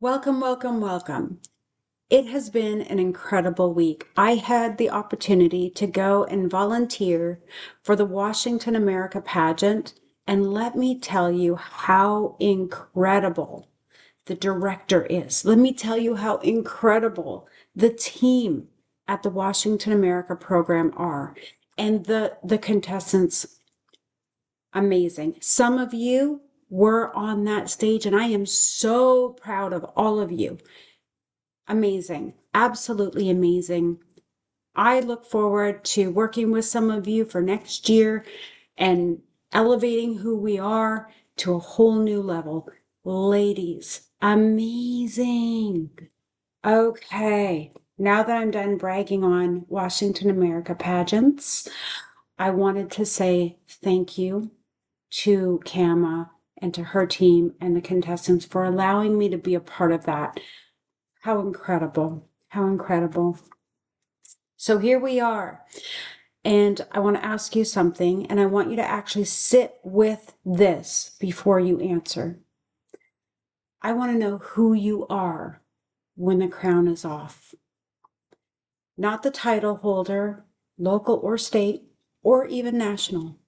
Welcome, welcome, welcome. It has been an incredible week. I had the opportunity to go and volunteer for the Washington America pageant, and let me tell you how incredible the director is. Let me tell you how incredible the team at the Washington America program are, and the contestants, amazing. Some of you were on that stage, and I am so proud of all of you. Amazing, absolutely amazing. I look forward to working with some of you for next year and elevating who we are to a whole new level. Ladies, amazing. Okay, now that I'm done bragging on Washington America pageants, I wanted to say thank you to Kama and to her team and the contestants for allowing me to be a part of that. How incredible. How incredible. So here we are. And I want to ask you something, and I want you to actually sit with this before you answer. I want to know who you are when the crown is off. Not the title holder, local or state, or even national.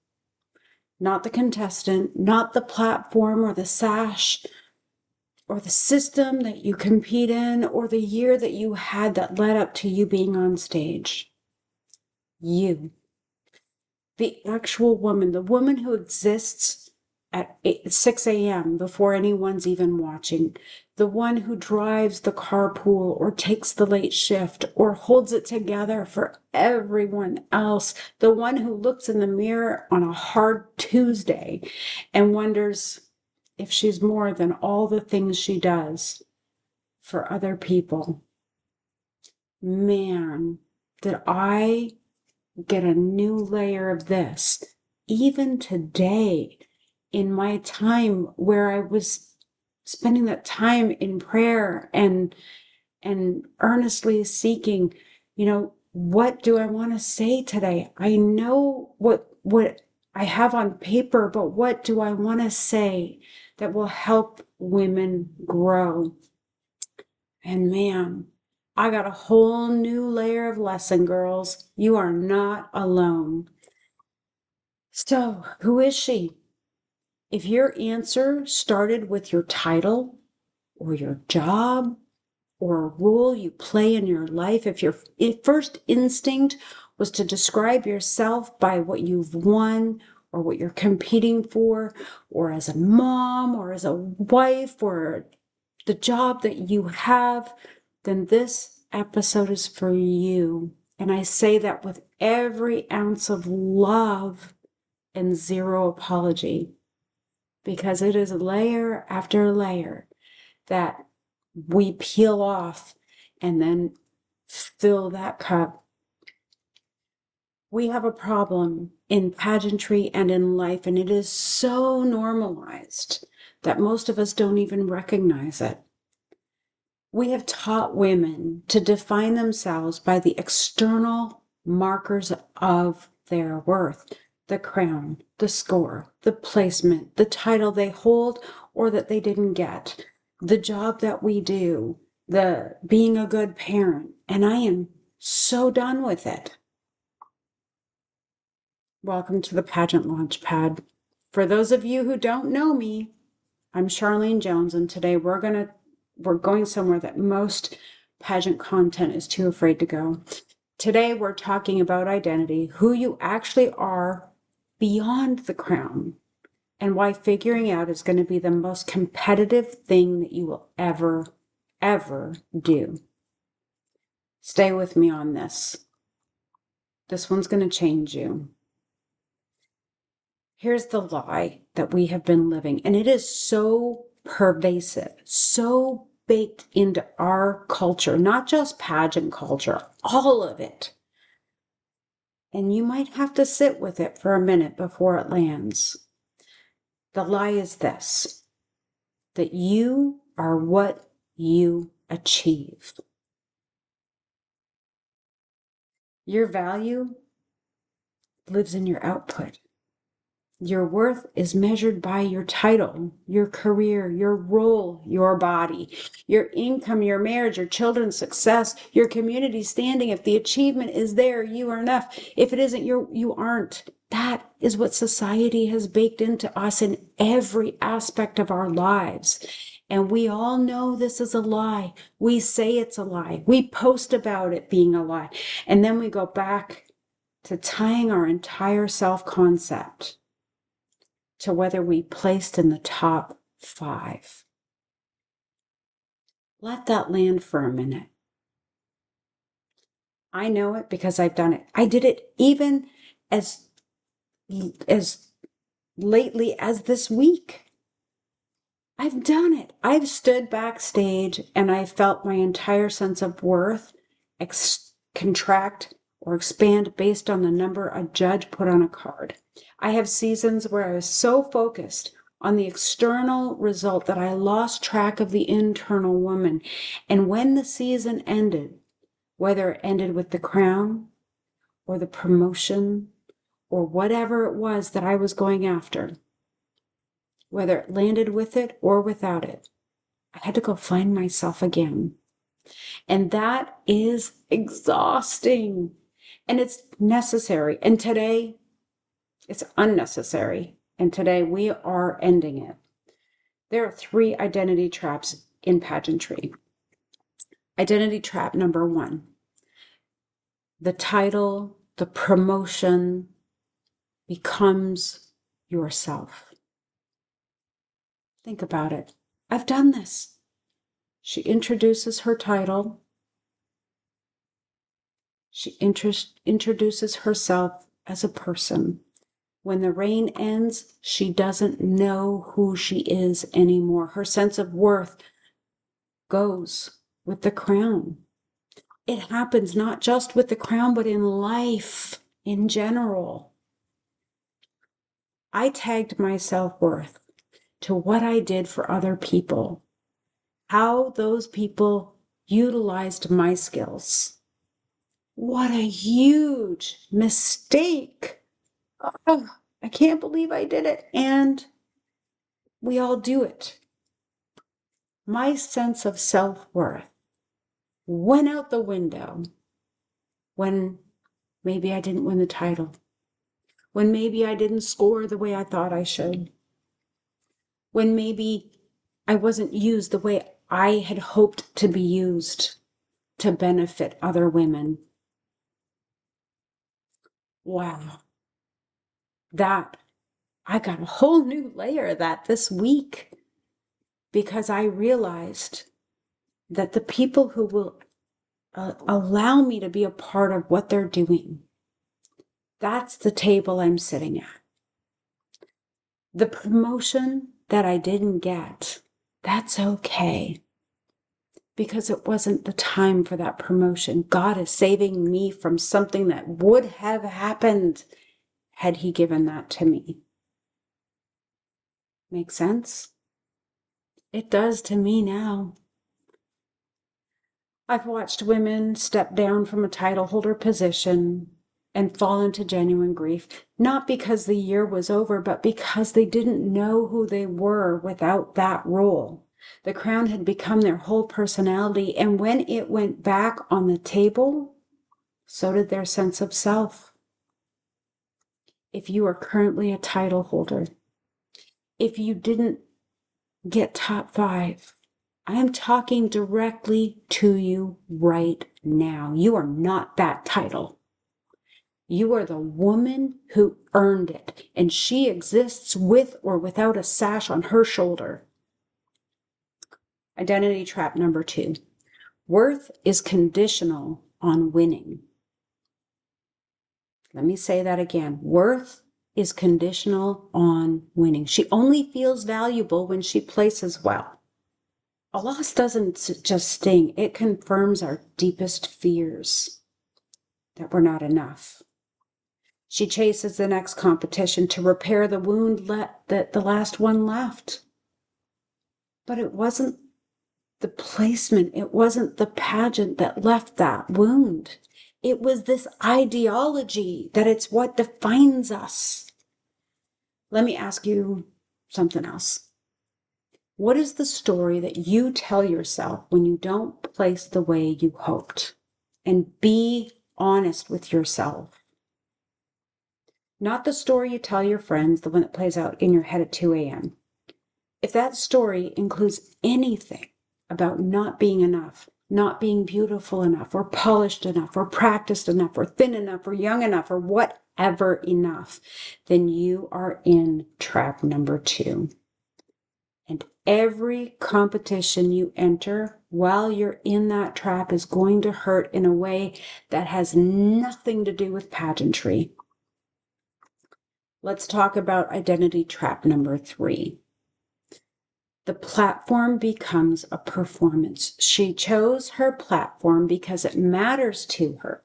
Not the contestant, not the platform or the sash, or the system that you compete in, or the year that you had that led up to you being on stage. You, the actual woman, the woman who exists at 6 a.m. before anyone's even watching, the one who drives the carpool or takes the late shift or holds it together for everyone else, the one who looks in the mirror on a hard Tuesday and wonders if she's more than all the things she does for other people. Man, did I get a new layer of this even today in my time where I was spending that time in prayer and earnestly seeking, what do I want to say today? I know what I have on paper, but what do I want to say that will help women grow? And man, I got a whole new layer of lesson, girls. You are not alone. So, who is she? If your answer started with your title or your job or a role you play in your life, if your first instinct was to describe yourself by what you've won or what you're competing for, or as a mom or as a wife or the job that you have, then this episode is for you. And I say that with every ounce of love and zero apology, because it is layer after layer that we peel off and then fill that cup. We have a problem in pageantry and in life, and it is so normalized that most of us don't even recognize it. We have taught women to define themselves by the external markers of their worth: the crown, the score, the placement, the title they hold or that they didn't get, the job that we do, the being a good parent. And I am so done with it. Welcome to the Pageant Launchpad. For those of you who don't know me, I'm Charlene Jones, and today we're going somewhere that most pageant content is too afraid to go. Today we're talking about identity, who you actually are beyond the crown, and why figuring out is going to be the most competitive thing that you will ever do. Stay with me on this. This one's going to change you. Here's the lie that we have been living, and it is so pervasive, so baked into our culture, not just pageant culture, all of it. And you might have to sit with it for a minute before it lands. The lie is this, that you are what you achieve. Your value lives in your output. Your worth is measured by your title, your career, your role, your body, your income, your marriage, your children's success, your community standing. If the achievement is there, you are enough. If it isn't, you aren't. That is what society has baked into us in every aspect of our lives. And we all know this is a lie. We say it's a lie. We post about it being a lie. And then we go back to tying our entire self-concept to whether we placed in the top 5. Let that land for a minute. I know it because I've done it. I did it even as lately as this week. I've done it. I've stood backstage and I felt my entire sense of worth contract or expand based on the number a judge put on a card. I have seasons where I was so focused on the external result that I lost track of the internal woman. And when the season ended, whether it ended with the crown or the promotion or whatever it was that I was going after, whether it landed with it or without it, I had to go find myself again. And that is exhausting. And it's necessary. And today, it's unnecessary. And today, we are ending it. There are 3 identity traps in pageantry. Identity trap number 1. The title, the promotion becomes yourself. Think about it. I've done this. She introduces her title. She introduces herself as a person. When the reign ends, she doesn't know who she is anymore. Her sense of worth goes with the crown. It happens not just with the crown, but in life in general. I tagged my self-worth to what I did for other people, how those people utilized my skills. What a huge mistake. Oh, I can't believe I did it. And we all do it. My sense of self-worth went out the window when maybe I didn't win the title, when maybe I didn't score the way I thought I should, when maybe I wasn't used the way I had hoped to be used to benefit other women. Wow. That, I got a whole new layer of that this week because I realized that the people who will allow me to be a part of what they're doing, that's the table I'm sitting at. The promotion that I didn't get, that's okay. Because it wasn't the time for that promotion. God is saving me from something that would have happened had He given that to me. Make sense? It does to me now. I've watched women step down from a title holder position and fall into genuine grief, not because the year was over, but because they didn't know who they were without that role. The crown had become their whole personality, and when it went back on the table, so did their sense of self. If you are currently a title holder, if you didn't get top 5, I am talking directly to you right now. You are not that title. You are the woman who earned it, and she exists with or without a sash on her shoulder. Identity trap number 2. Worth is conditional on winning. Let me say that again. Worth is conditional on winning. She only feels valuable when she places well. A loss doesn't just sting, it confirms our deepest fears that we're not enough. She chases the next competition to repair the wound that the last one left. But it wasn't the placement, it wasn't the pageant that left that wound. It was this ideology that it's what defines us. Let me ask you something else. What is the story that you tell yourself when you don't place the way you hoped? And be honest with yourself. Not the story you tell your friends, the one that plays out in your head at 2 a.m. If that story includes anything about not being enough, not being beautiful enough, or polished enough, or practiced enough, or thin enough, or young enough, or whatever enough, then you are in trap number 2. And every competition you enter while you're in that trap is going to hurt in a way that has nothing to do with pageantry. Let's talk about identity trap number 3. The platform becomes a performance. She chose her platform because it matters to her.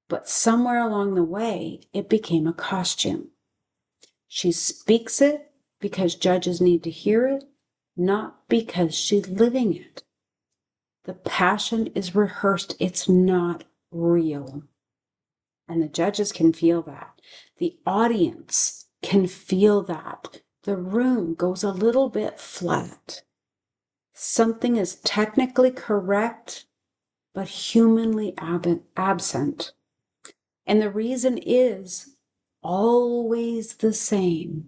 But somewhere along the way, it became a costume. She speaks it because judges need to hear it, not because she's living it. The passion is rehearsed, it's not real. And the judges can feel that. The audience can feel that. The room goes a little bit flat. Something is technically correct, but humanly absent. And the reason is always the same.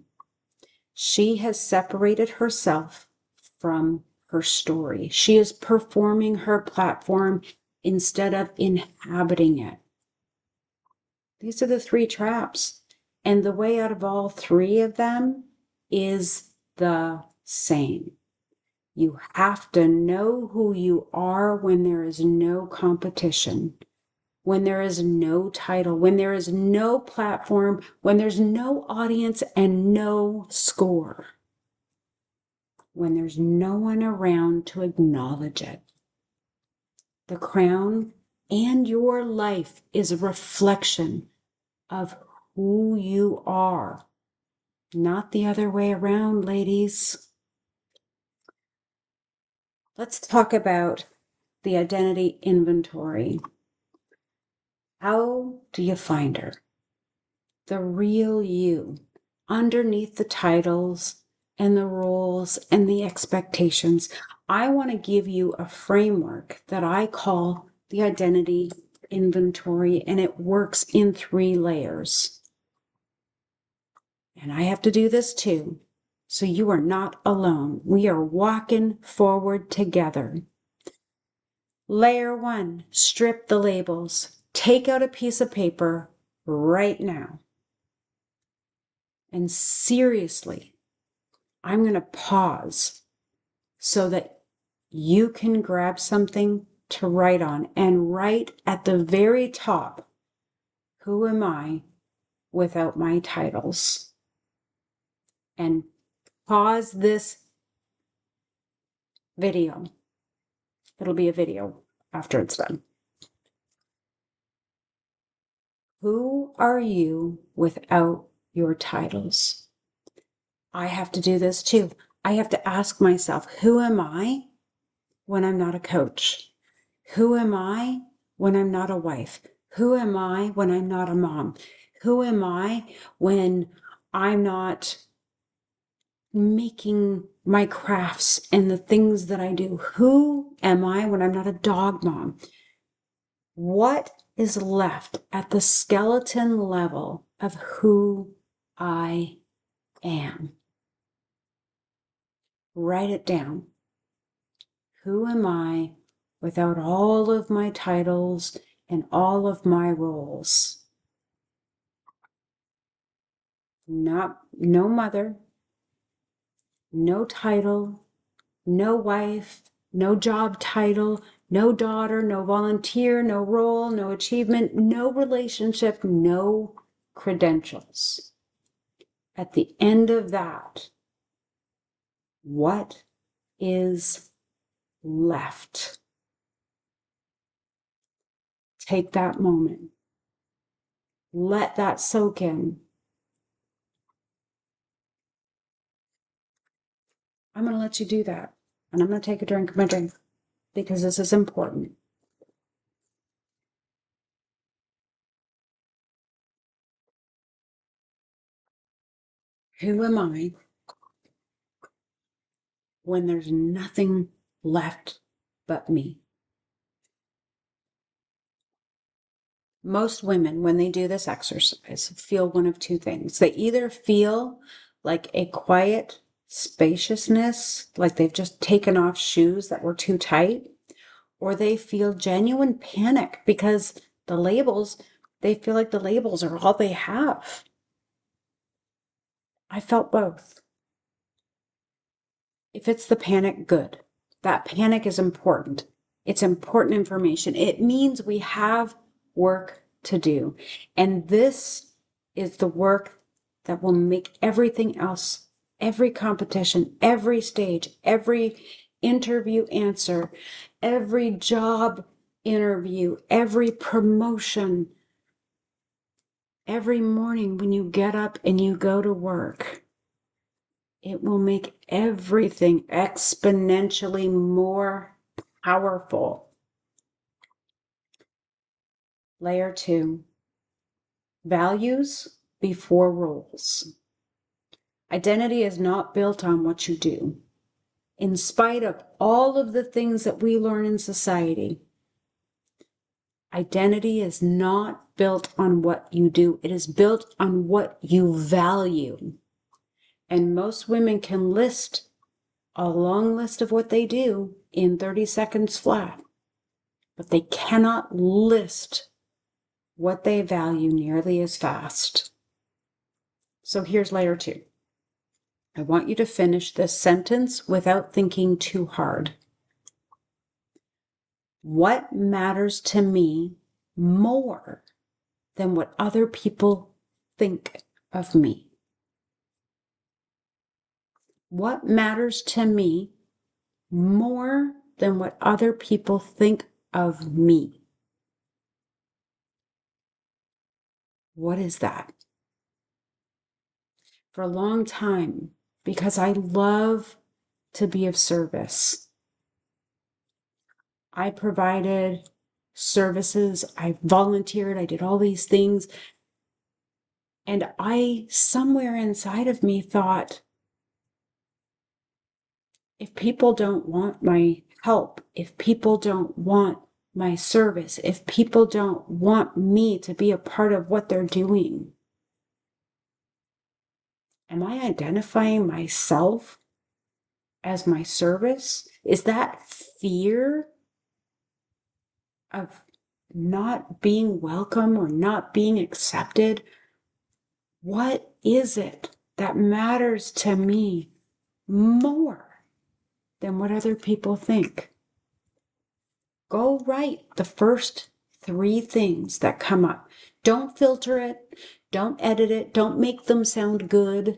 She has separated herself from her story. She is performing her platform instead of inhabiting it. These are the 3 traps. And the way out of all 3 of them is the same. You have to know who you are when there is no competition, when there is no title, when there is no platform, when there's no audience and no score, when there's no one around to acknowledge it. The crown and your life is a reflection of who you are, not the other way around, ladies. Let's talk about the identity inventory. How do you find her? The real you, underneath the titles and the roles and the expectations. I want to give you a framework that I call the identity inventory, and it works in 3 layers. And I have to do this too, so you are not alone. We are walking forward together. Layer 1, strip the labels. Take out a piece of paper right now. And seriously, I'm going to pause so that you can grab something to write on and write at the very top, who am I without my titles? And pause this video. It'll be a video after it's done. Who are you without your titles? I have to do this too. I have to ask myself, who am I when I'm not a coach? Who am I when I'm not a wife? Who am I when I'm not a mom? Who am I when I'm not making my crafts and the things that I do? Who am I when I'm not a dog mom? What is left at the skeleton level of who I am? Write it down. Who am I without all of my titles and all of my roles? No mother, no title, no wife, no job title, No daughter, no volunteer, no role, no achievement, no relationship, no credentials. At the end of that, what is left? Take that moment. Let that soak in. I'm going to let you do that. And I'm going to take a drink of my drink because this is important. Who am I when there's nothing left but me? Most women, when they do this exercise, feel one of two things. They either feel like a quiet spaciousness, like they've just taken off shoes that were too tight, or they feel genuine panic because they feel like the labels are all they have. I felt both. If it's the panic, good. That panic is important. It's important information. It means we have work to do. And this is the work that will make everything else, every competition, every stage, every interview answer, every job interview, every promotion, every morning when you get up and you go to work. It will make everything exponentially more powerful. Layer 2, values before roles. Identity is not built on what you do. In spite of all of the things that we learn in society, identity is not built on what you do. It is built on what you value. And most women can list a long list of what they do in 30 seconds flat, but they cannot list what they value nearly as fast. So here's layer 2. I want you to finish this sentence without thinking too hard. What matters to me more than what other people think of me? What matters to me more than what other people think of me? What is that? For a long time, because I love to be of service, I provided services, I volunteered, I did all these things. And I, somewhere inside of me, thought, if people don't want my help, if people don't want my service, if people don't want me to be a part of what they're doing, am I identifying myself as my service? Is that fear of not being welcome or not being accepted? What is it that matters to me more than what other people think? Go write the first 3 things that come up. Don't filter it. Don't edit it. Don't make them sound good.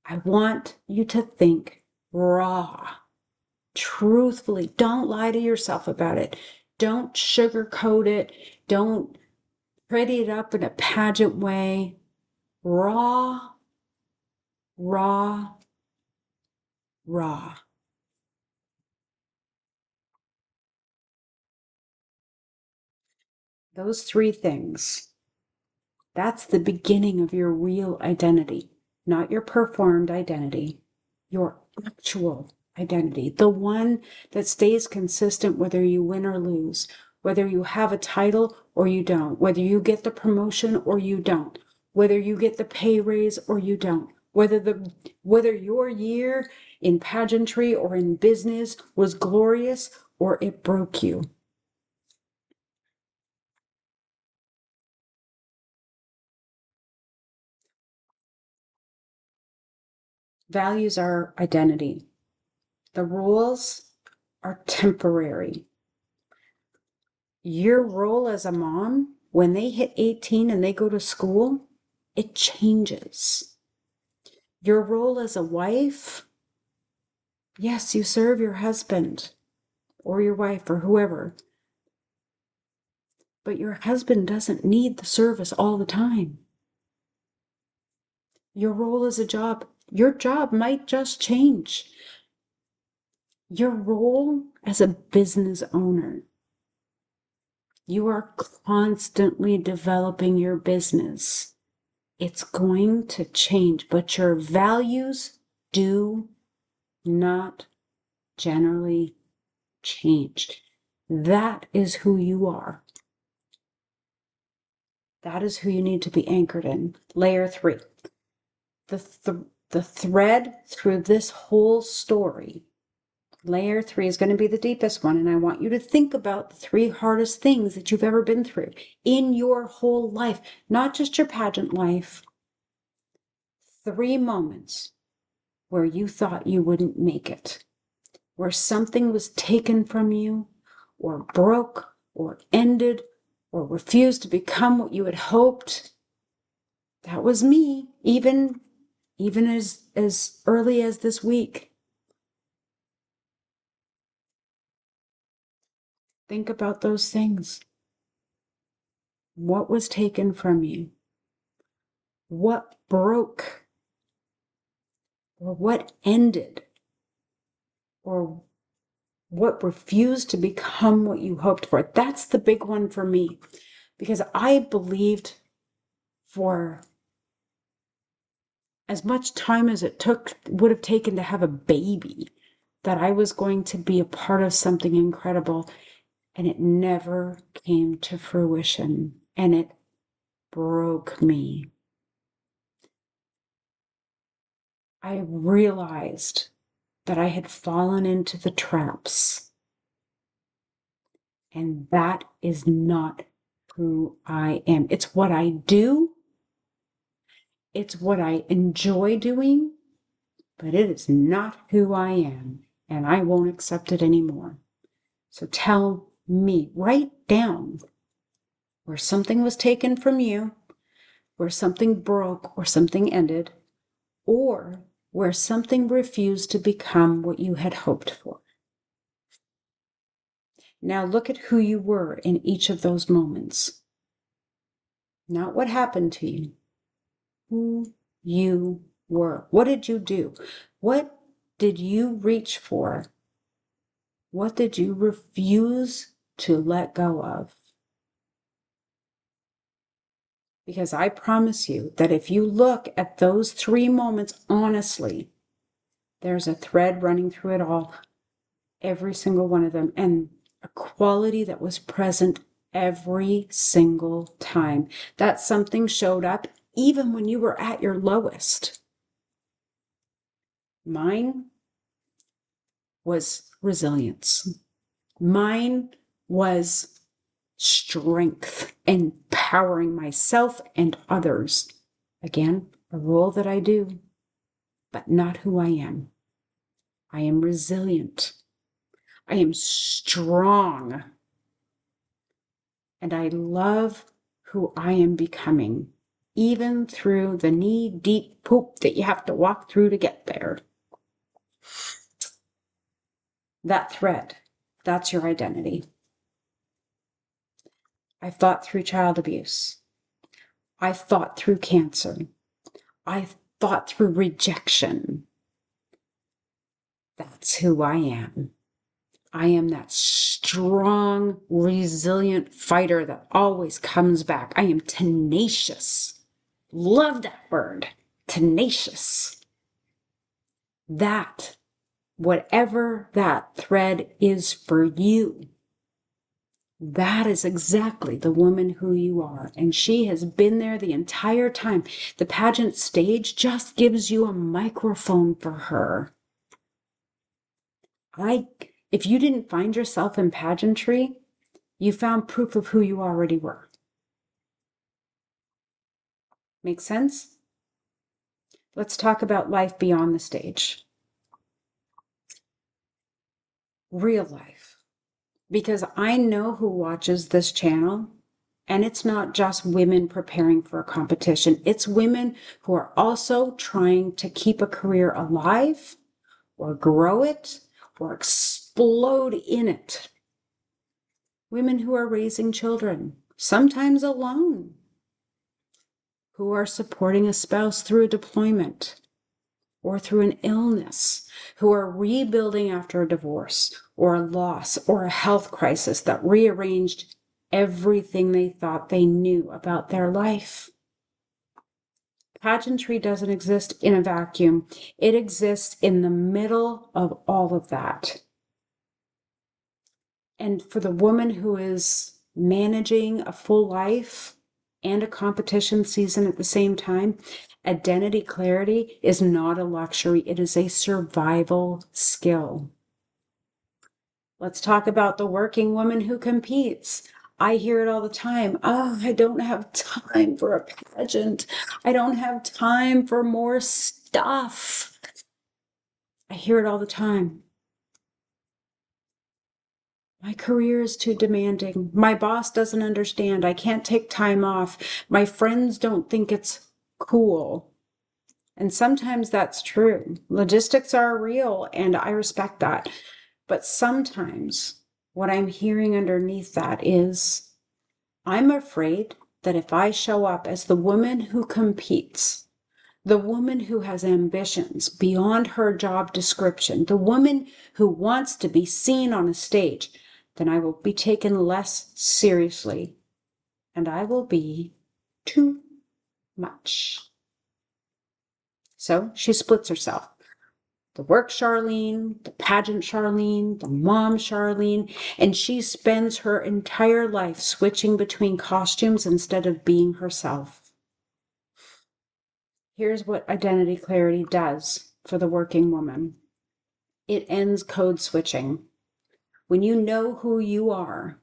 I want you to think raw, truthfully. Don't lie to yourself about it. Don't sugarcoat it. Don't pretty it up in a pageant way. Raw, raw, raw. Those 3 things, that's the beginning of your real identity, not your performed identity, your actual identity, the one that stays consistent whether you win or lose, whether you have a title or you don't, whether you get the promotion or you don't, whether you get the pay raise or you don't, whether your year in pageantry or in business was glorious or it broke you. Values are identity. The rules are temporary. Your role as a mom, when they hit 18 and they go to school, it changes. Your role as a wife, yes, you serve your husband or your wife or whoever, but your husband doesn't need the service all the time. Your role as a job, your job might just change. Your role as a business owner, you are constantly developing your business. It's going to change, but your values do not generally change. That is who you are. That is who you need to be anchored in. Layer 3. The thread through this whole story, layer 3 is going to be the deepest one, and I want you to think about the 3 hardest things that you've ever been through in your whole life, not just your pageant life. 3 moments where you thought you wouldn't make it, where something was taken from you, or broke, or ended, or refused to become what you had hoped. That was me, even as early as this week. Think about those things. What was taken from you? What broke? Or what ended? Or what refused to become what you hoped for? That's the big one for me, because I believed for as much time as it would have taken to have a baby, that I was going to be a part of something incredible, and it never came to fruition, and it broke me. I realized that I had fallen into the traps, and that is not who I am. It's what I do, it's what I enjoy doing, but it is not who I am, and I won't accept it anymore. So tell me, write down where something was taken from you, where something broke or something ended, or where something refused to become what you had hoped for. Now look at who you were in each of those moments. Not what happened to you. Who you were. What did you do? What did you reach for? What did you refuse to let go of? Because I promise you that if you look at those 3 moments honestly, there's a thread running through it all, every single one of them, and a quality that was present every single time. That something showed up even when you were at your lowest. Mine was resilience. Mine was strength, empowering myself and others. Again, a role that I do, but not who I am. I am resilient. I am strong. And I love who I am becoming, even through the knee-deep poop that you have to walk through to get there. That thread, that's your identity. I fought through child abuse. I fought through cancer. I fought through rejection. That's who I am. I am that strong, resilient fighter that always comes back. I am tenacious. Love that word, tenacious. That, whatever that thread is for you, that is exactly the woman who you are. And she has been there the entire time. The pageant stage just gives you a microphone for her. If you didn't find yourself in pageantry, you found proof of who you already were. Make sense? Let's talk about life beyond the stage. Real life. because I know who watches this channel. And it's not just women preparing for a competition. It's women who are also trying to keep a career alive or grow it or explode in it. Women who are raising children, sometimes alone, who are supporting a spouse through a deployment or through an illness, who are rebuilding after a divorce or a loss or a health crisis that rearranged everything they thought they knew about their life. Pageantry doesn't exist in a vacuum. It exists in the middle of all of that. And for the woman who is managing a full life and a competition season at the same time, identity clarity is not a luxury. It is a survival skill. Let's talk about the working woman who competes. I hear it all the time. Oh, I don't have time for a pageant. I don't have time for more stuff. I hear it all the time. My career is too demanding. My boss doesn't understand. I can't take time off. My friends don't think it's cool. And sometimes that's true. Logistics are real, and I respect that. But sometimes what I'm hearing underneath that is I'm afraid that if I show up as the woman who competes, the woman who has ambitions beyond her job description, the woman who wants to be seen on a stage, then I will be taken less seriously and I will be too much. So she splits herself. The work Charlene, the pageant Charlene, the mom Charlene, and she spends her entire life switching between costumes instead of being herself. Here's what identity clarity does for the working woman. It ends code switching. When you know who you are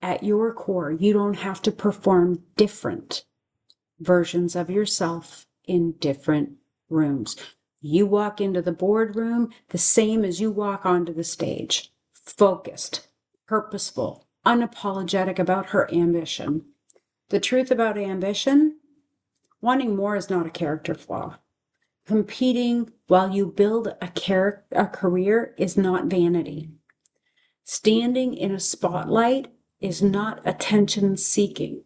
at your core, you don't have to perform different versions of yourself in different rooms. You walk into the boardroom the same as you walk onto the stage, focused, purposeful, unapologetic about her ambition. The truth about ambition, wanting more is not a character flaw. Competing while you build a career is not vanity. Standing in a spotlight is not attention seeking.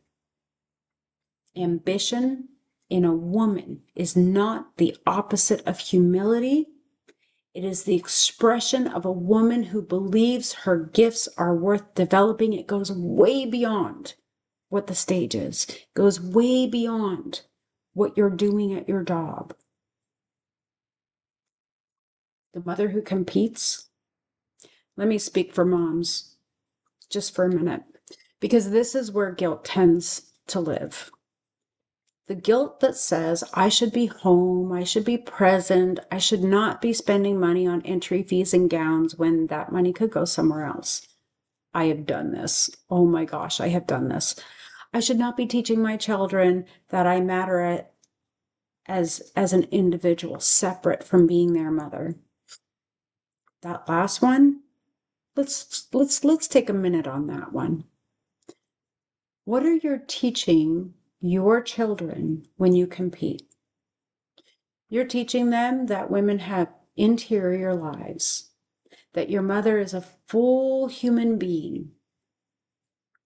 Ambition in a woman is not the opposite of humility. It is the expression of a woman who believes her gifts are worth developing. It goes way beyond what the stage is. It goes way beyond what you're doing at your job. The mother who competes. Let me speak for moms just for a minute, because this is where guilt tends to live. The guilt that says I should be home, I should be present, I should not be spending money on entry fees and gowns when that money could go somewhere else. I have done this. Oh my gosh, I have done this. I should not be teaching my children that I matter as an individual, separate from being their mother. That last one, let's take a minute on that one. What are you teaching your children when you compete? You're teaching them that women have interior lives, that your mother is a full human being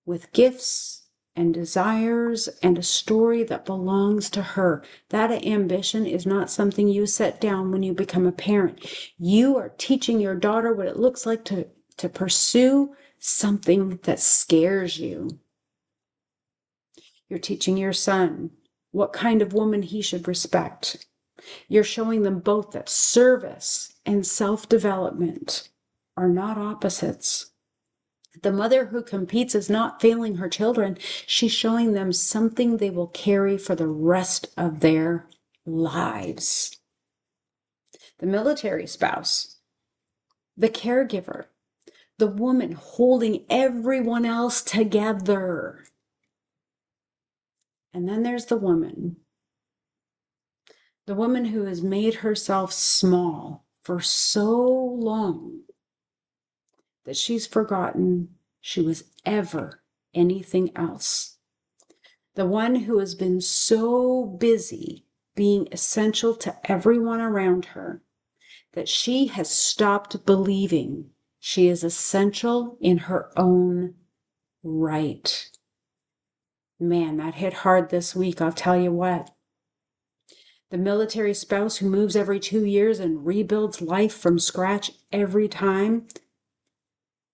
with gifts and desires and a story that belongs to her. That ambition is not something you set down when you become a parent. You are teaching your daughter what it looks like to pursue something that scares you. You're teaching your son what kind of woman he should respect. You're showing them both that service and self-development are not opposites. The mother who competes is not failing her children. She's showing them something they will carry for the rest of their lives. The military spouse, the caregiver, the woman holding everyone else together. And then there's the woman who has made herself small for so long that she's forgotten she was ever anything else. The one who has been so busy being essential to everyone around her that she has stopped believing she is essential in her own right. Man, that hit hard this week, I'll tell you what. The military spouse who moves every 2 years and rebuilds life from scratch every time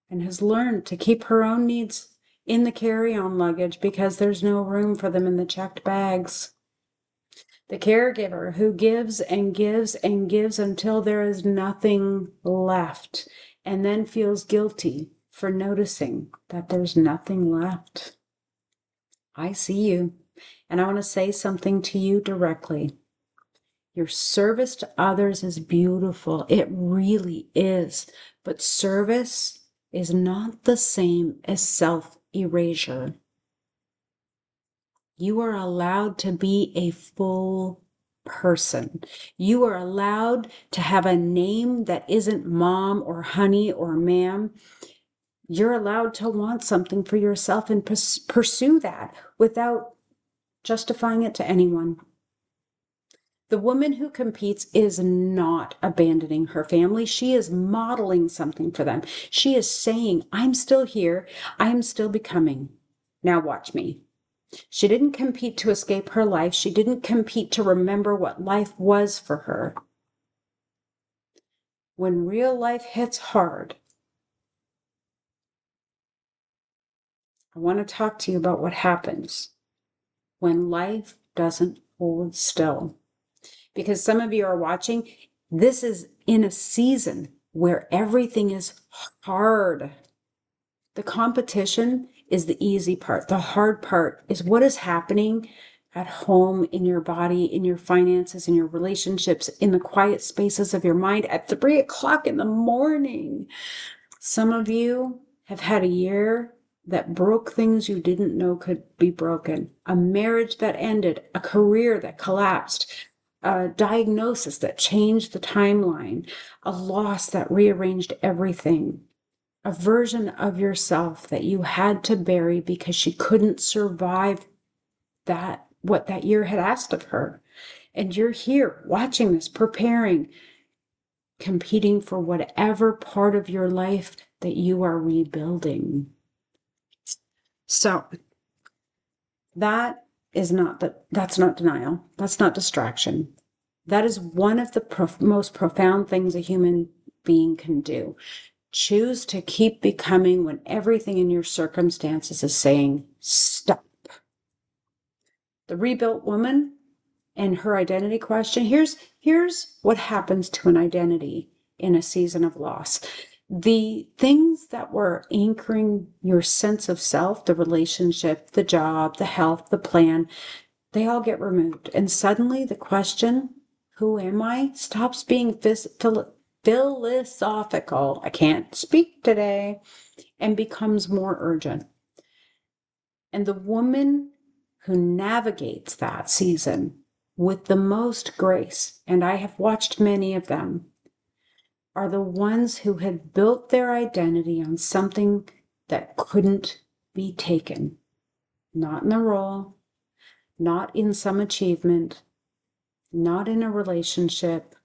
and has learned to keep her own needs in the carry-on luggage because there's no room for them in the checked bags. The caregiver who gives and gives and gives until there is nothing left and then feels guilty for noticing that there's nothing left. I see you, and I want to say something to you directly. Your service to others is beautiful. It really is. But service is not the same as self-erasure. You are allowed to be a full person. You are allowed to have a name that isn't mom or honey or ma'am. You're allowed to want something for yourself and pursue that without justifying it to anyone. The woman who competes is not abandoning her family. She is modeling something for them. She is saying, I'm still here. I am still becoming. Now watch me. She didn't compete to escape her life. She didn't compete to remember what life was for her. When real life hits hard, I want to talk to you about what happens when life doesn't hold still. Because some of you are watching, this is in a season where everything is hard. The competition is the easy part. The hard part is what is happening at home, in your body, in your finances, in your relationships, in the quiet spaces of your mind at 3 o'clock in the morning. Some of you have had a year that broke things you didn't know could be broken, a marriage that ended, a career that collapsed, a diagnosis that changed the timeline, a loss that rearranged everything, a version of yourself that you had to bury because she couldn't survive what that year had asked of her. And you're here watching this, preparing, competing for whatever part of your life that you are rebuilding. So that's not denial. That's not distraction. That is one of the most profound things a human being can do. Choose to keep becoming when everything in your circumstances is saying, stop. The rebuilt woman and her identity question. Here's what happens to an identity in a season of loss. The things that were anchoring your sense of self, the relationship, the job, the health, the plan, they all get removed. And suddenly the question, who am I, stops being philosophical. I can't speak today, and becomes more urgent. And the woman who navigates that season with the most grace, and I have watched many of them, are the ones who had built their identity on something that couldn't be taken. Not in a role, not in some achievement, not in a relationship,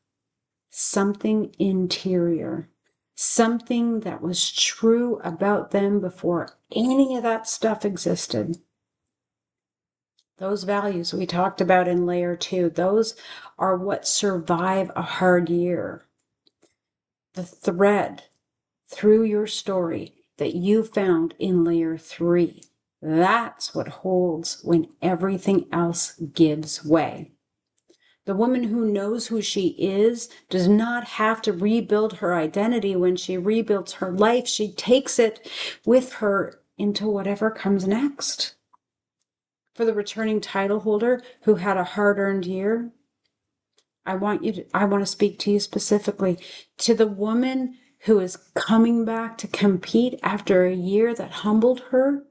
something interior, something that was true about them before any of that stuff existed. Those values we talked about in layer 2, those are what survive a hard year. The thread through your story that you found in layer 3, that's what holds when everything else gives way. The woman who knows who she is does not have to rebuild her identity when she rebuilds her life. She takes it with her into whatever comes next. For the returning title holder who had a hard-earned year, I want to speak to you specifically. To the woman who is coming back to compete after a year that humbled her,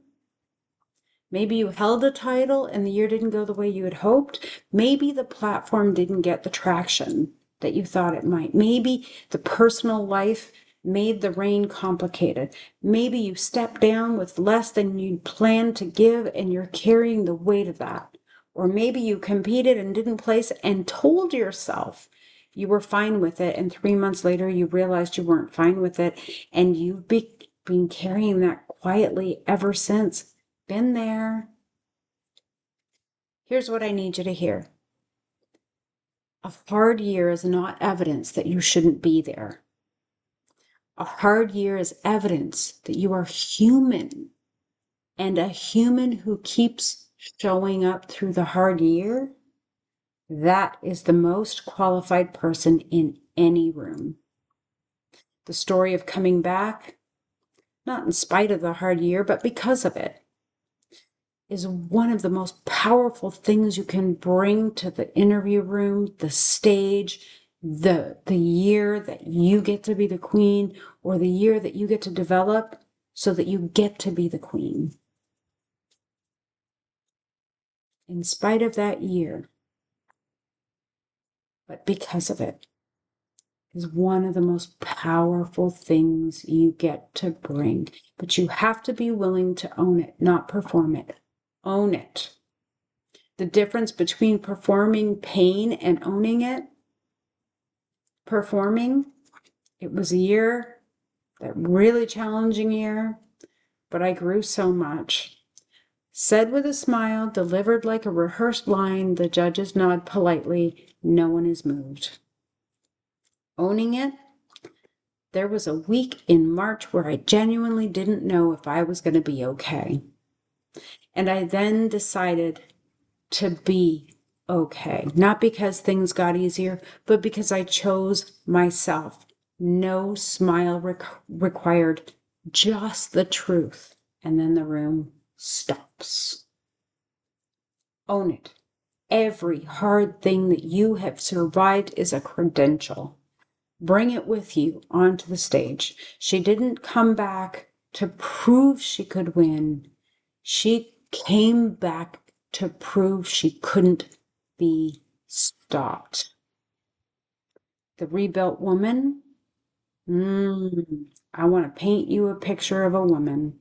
maybe you held a title and the year didn't go the way you had hoped. Maybe the platform didn't get the traction that you thought it might. Maybe the personal life made the rain complicated. Maybe you stepped down with less than you'd planned to give and you're carrying the weight of that. Or maybe you competed and didn't place and told yourself you were fine with it, and 3 months later you realized you weren't fine with it, and you've been carrying that quietly ever since. Been there. Here's what I need you to hear. A hard year is not evidence that you shouldn't be there. A hard year is evidence that you are human, and a human who keeps showing up through the hard year, that is the most qualified person in any room. The story of coming back, not in spite of the hard year, but because of it, is one of the most powerful things you can bring to the interview room, the stage, the year that you get to be the queen, or the year that you get to develop so that you get to be the queen. In spite of that year, but because of it, is one of the most powerful things you get to bring. But you have to be willing to own it, not perform it. Own it. The difference between performing pain and owning it, performing, it was a year, that really challenging year, but I grew so much. Said with a smile, delivered like a rehearsed line, the judges nod politely, no one is moved. Owning it, there was a week in March where I genuinely didn't know if I was going to be okay. And I then decided to be okay. Not because things got easier, but because I chose myself. No smile required, just the truth. And then the room stops. Own it. Every hard thing that you have survived is a credential. Bring it with you onto the stage. She didn't come back to prove she could win. She came back to prove she couldn't be stopped. The rebuilt woman, I want to paint you a picture of a woman.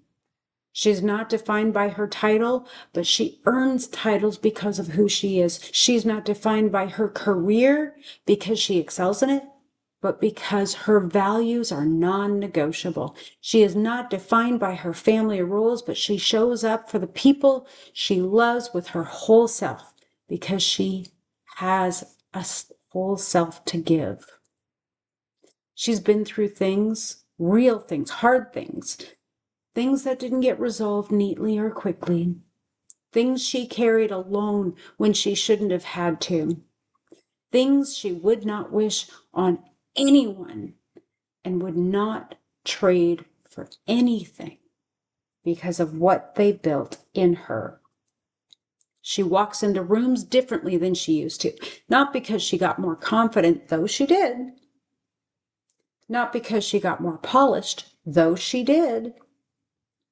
She's not defined by her title, but she earns titles because of who she is. She's not defined by her career because she excels in it, but because her values are non-negotiable. She is not defined by her family roles, but she shows up for the people she loves with her whole self because she has a whole self to give. She's been through things, real things, hard things, things that didn't get resolved neatly or quickly, things she carried alone when she shouldn't have had to, things she would not wish on anyone and would not trade for anything because of what they built in her. She walks into rooms differently than she used to, not because she got more confident, though she did, not because she got more polished, though she did,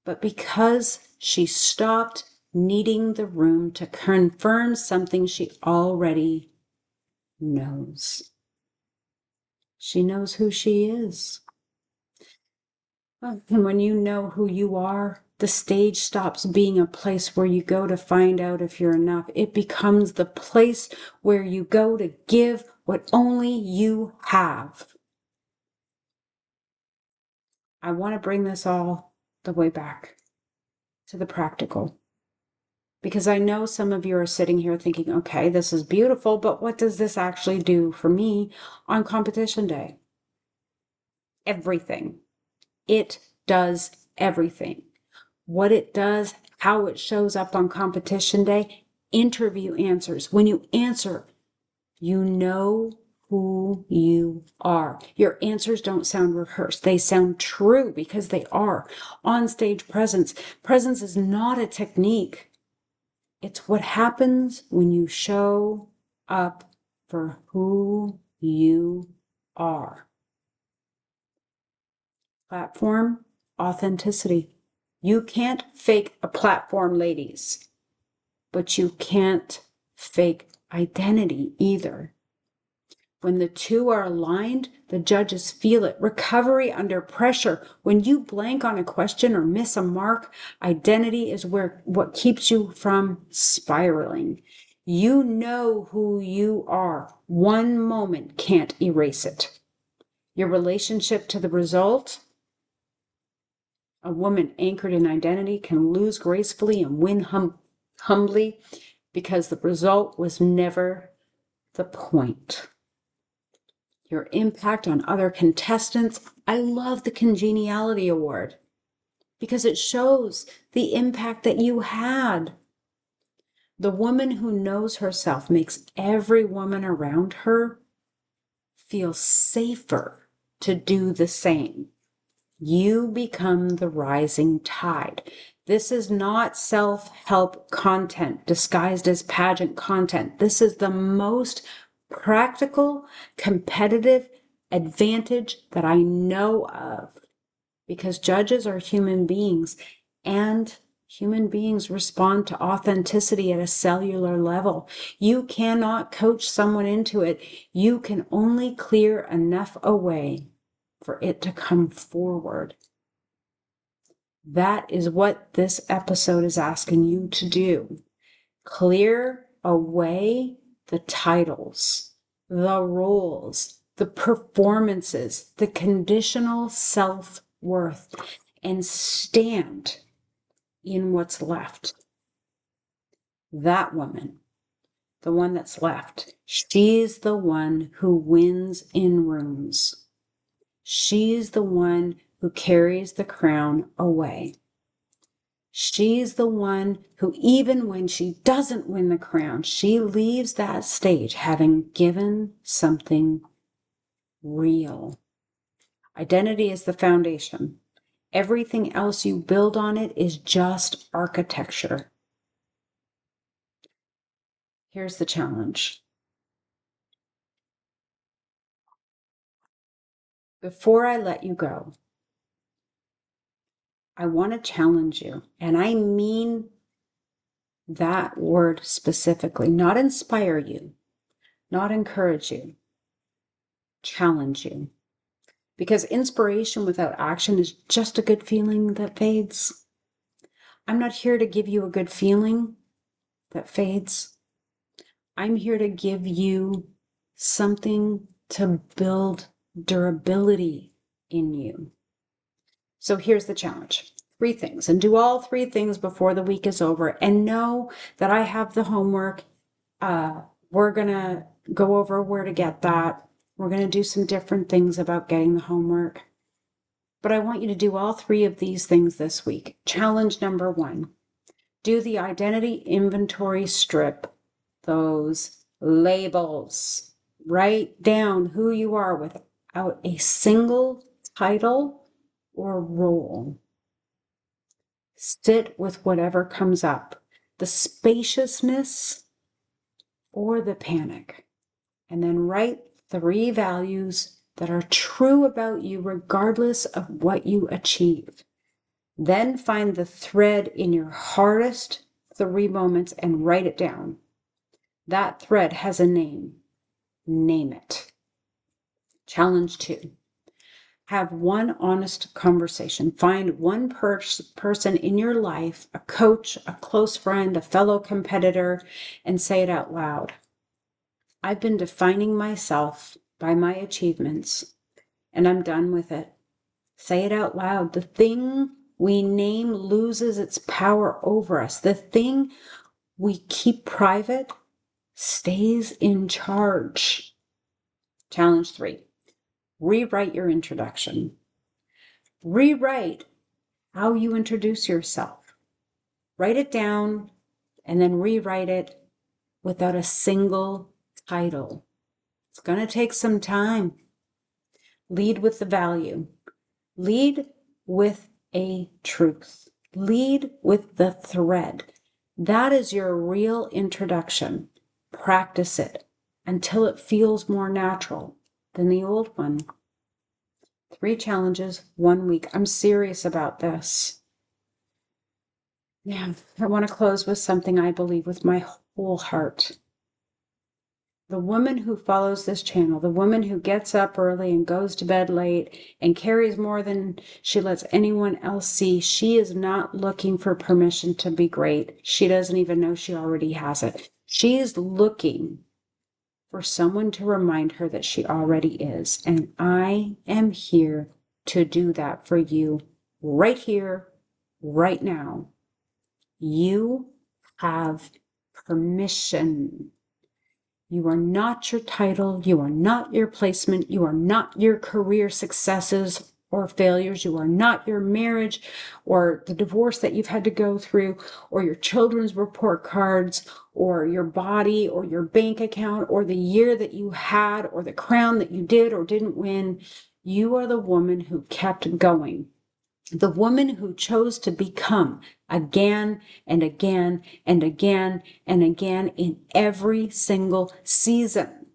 but because she stopped needing the room to confirm something she already knows. She knows who she is. And when you know who you are, the stage stops being a place where you go to find out if you're enough. It becomes the place where you go to give what only you have. I want to bring this all the way back to the practical. Because I know some of you are sitting here thinking, okay, this is beautiful, but what does this actually do for me on competition day? Everything. It does everything. What it does, how it shows up on competition day, interview answers. When you answer, you know who you are. Your answers don't sound rehearsed. They sound true because they are. On stage presence. Presence is not a technique. It's what happens when you show up for who you are. Platform, authenticity. You can't fake a platform, ladies, but you can't fake identity either. When the two are aligned, the judges feel it. Recovery under pressure. When you blank on a question or miss a mark, identity is what keeps you from spiraling. You know who you are. One moment can't erase it. Your relationship to the result. A woman anchored in identity can lose gracefully and win humbly because the result was never the point. Your impact on other contestants. I love the Congeniality Award because it shows the impact that you had. The woman who knows herself makes every woman around her feel safer to do the same. You become the rising tide. This is not self-help content disguised as pageant content. This is the most practical, competitive advantage that I know of, because judges are human beings, and human beings respond to authenticity at a cellular level. You cannot coach someone into it. You can only clear enough away for it to come forward. That is what this episode is asking you to do. Clear away the titles, the roles, the performances, the conditional self-worth, and stand in what's left. That woman, the one that's left, she's the one who wins in rooms. She's the one who carries the crown away. She's the one who, even when she doesn't win the crown, she leaves that stage having given something real. Identity is the foundation. Everything else you build on it is just architecture. Here's the challenge. Before I let you go, I want to challenge you, and I mean that word specifically, not inspire you, not encourage you, challenge you. Because inspiration without action is just a good feeling that fades. I'm not here to give you a good feeling that fades. I'm here to give you something to build durability in you. So here's the challenge. 3 things, and do all 3 things before the week is over, and know that I have the homework. We're going to go over where to get that. We're going to do some different things about getting the homework. But I want you to do all 3 of these things this week. Challenge number 1, do the identity inventory strip, those labels. Write down who you are without a single title or role. Sit with whatever comes up, the spaciousness or the panic, and then write 3 values that are true about you regardless of what you achieve. Then find the thread in your hardest 3 moments and write it down. That thread has a name. Name it. Challenge 2. Have one honest conversation. Find one person in your life, a coach, a close friend, a fellow competitor, and say it out loud. I've been defining myself by my achievements, and I'm done with it. Say it out loud. The thing we name loses its power over us. The thing we keep private stays in charge. Challenge 3. Rewrite your introduction. Rewrite how you introduce yourself. Write it down and then rewrite it without a single title. It's going to take some time. Lead with the value. Lead with a truth. Lead with the thread. That is your real introduction. Practice it until it feels more natural than the old one. 3 challenges, 1 week. I'm serious about this. Yeah, I want to close with something I believe with my whole heart. The woman who follows this channel, the woman who gets up early and goes to bed late and carries more than she lets anyone else see, she is not looking for permission to be great. She doesn't even know she already has it. She's looking for someone to remind her that she already is. And I am here to do that for you right here, right now. You have permission. You are not your title. You are not your placement. You are not your career successes or failures. You are not your marriage or the divorce that you've had to go through or your children's report cards or your body or your bank account or the year that you had or the crown that you did or didn't win. You are the woman who kept going. The woman who chose to become again and again and again and again in every single season.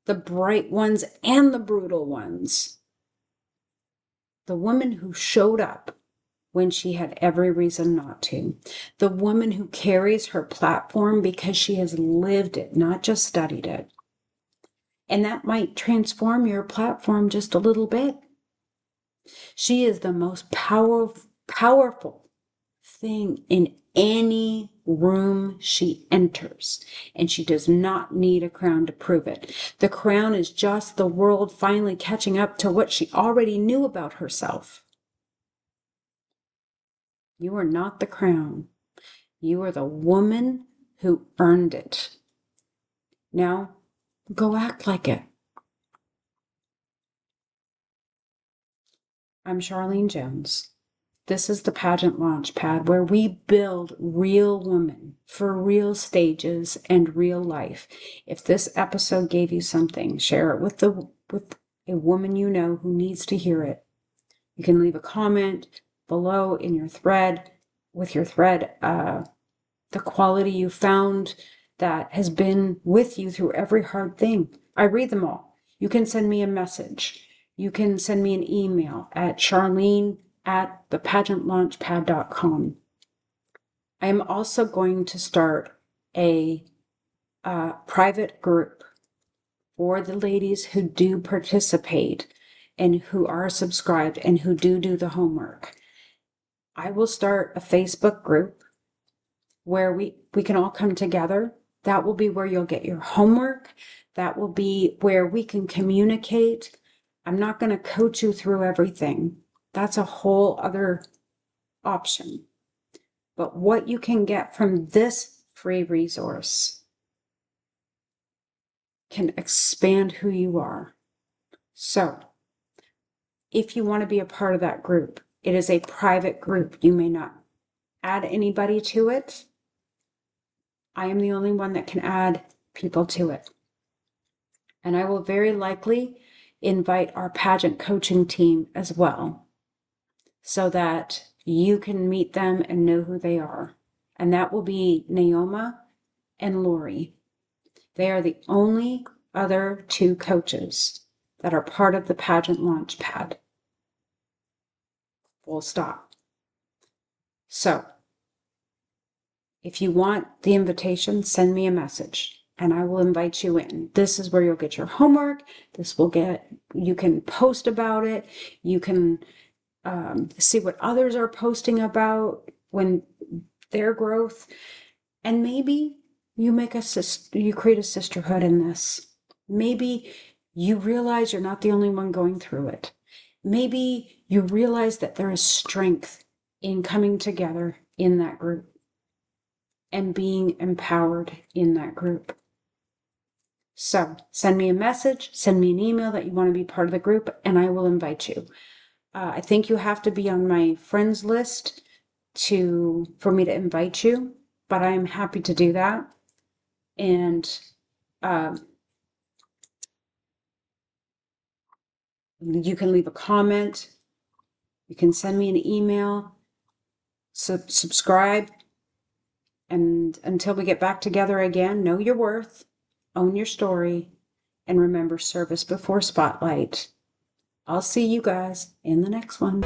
The bright ones and the brutal ones. The woman who showed up when she had every reason not to. The woman who carries her platform because she has lived it, not just studied it. And that might transform your platform just a little bit. She is the most powerful thing in any room she enters, and she does not need a crown to prove it. The crown is just the world finally catching up to what she already knew about herself. You are not the crown. You are the woman who earned it. Now, go act like it. I'm Charlene Jones. This is the Pageant Launchpad, where we build real women for real stages and real life. If this episode gave you something, share it with a woman you know who needs to hear it. You can leave a comment below in your thread, with your thread, the quality you found that has been with you through every hard thing. I read them all. You can send me a message. You can send me an email at charlene@thepageantlaunchpad.com. I am also going to start a private group for the ladies who do participate and who are subscribed and who do the homework. I will start a Facebook group where we can all come together. That will be where you'll get your homework. That will be where we can communicate. I'm not going to coach you through everything. That's a whole other option. But what you can get from this free resource can expand who you are. So, if you want to be a part of that group, it is a private group. You may not add anybody to it. I am the only one that can add people to it. And I will very likely invite our pageant coaching team as well, so that you can meet them and know who they are. And that will be Naoma and Lori. They are the only other two coaches that are part of the Pageant Launchpad. Full stop. So, if you want the invitation, send me a message and I will invite you in. This is where you'll get your homework. You can post about it. You can see what others are posting about when their growth. And maybe you create a sisterhood in this. Maybe you realize you're not the only one going through it. Maybe you realize that there is strength in coming together in that group and being empowered in that group. So send me a message, send me an email that you want to be part of the group, and I will invite you. I think you have to be on my friends list for me to invite you, but I am happy to do that. And you can leave a comment. You can send me an email. Subscribe. And until we get back together again, know your worth, own your story, and remember service before spotlight. I'll see you guys in the next one.